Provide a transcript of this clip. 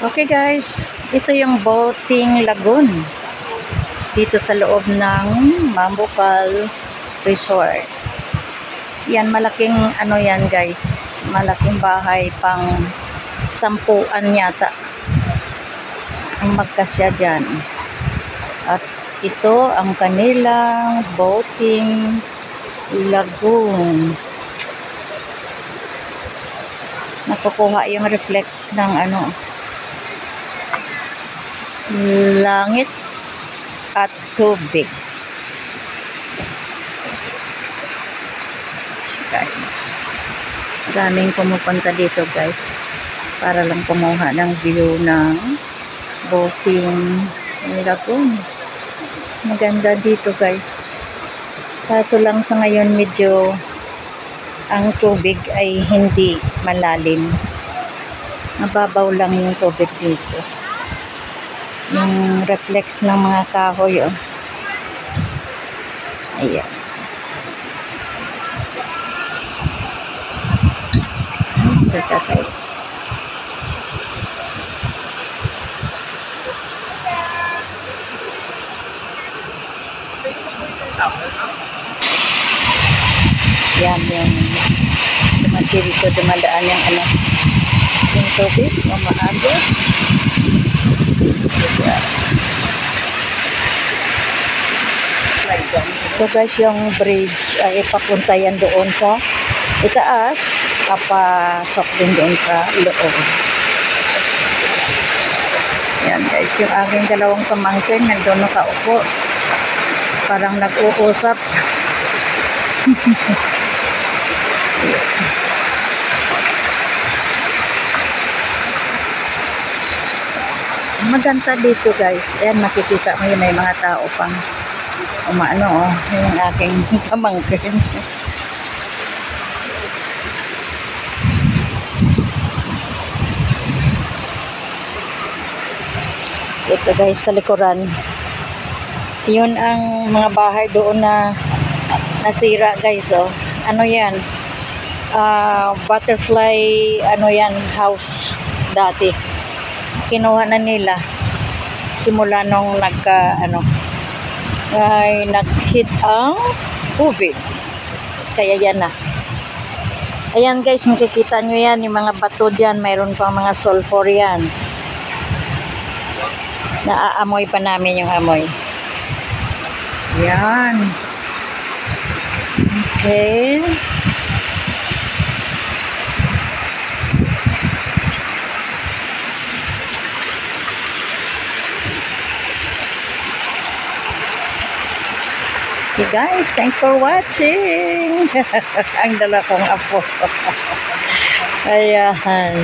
Okay guys, ito yung boating lagoon dito sa loob ng Mambucal Resort. Yan, malaking ano yan guys, malaking bahay pang 10 yata ang magkasya dyan. At ito ang kanilang boating lagoon. Nakukuha yung reflex ng ano, langit at tubig. Guys, daming pumupunta dito guys para lang kumuha ng view ng boating lagoon. Maganda dito guys, kaso lang sa ngayon medyo ang tubig ay hindi malalim, mababaw lang yung tubig dito. Yung reflex ng mga kahoy, oh. Ayan. Ito guys. Yan yung dito dumadaan yung ano, yung tubig, yung maaga. So guys, yung bridge ay papunta yan doon sa itaas, papasok din doon sa loob. Yan guys, yung aking dalawang pamangkin nandun nakaupo, parang nag-uusap. Maganda dito guys. Ayan, makikita mo yun, may mga tao pang umaano, oh, yung aking pamangkin. Ito guys, sa likuran, yun ang mga bahay doon na nasira guys, oh. Ano yan, butterfly ano yan, house dati. Kinuha na nila simula nung ay nag-hit ang COVID, kaya yan na. Ayan guys, makikita nyo yan, yung mga bato dyan, mayroon pang mga sulfur yan. Naaamoy pa namin yung amoy. Yan. Okay. Okay guys, thanks for watching. Ang dala kong apo. Ayan.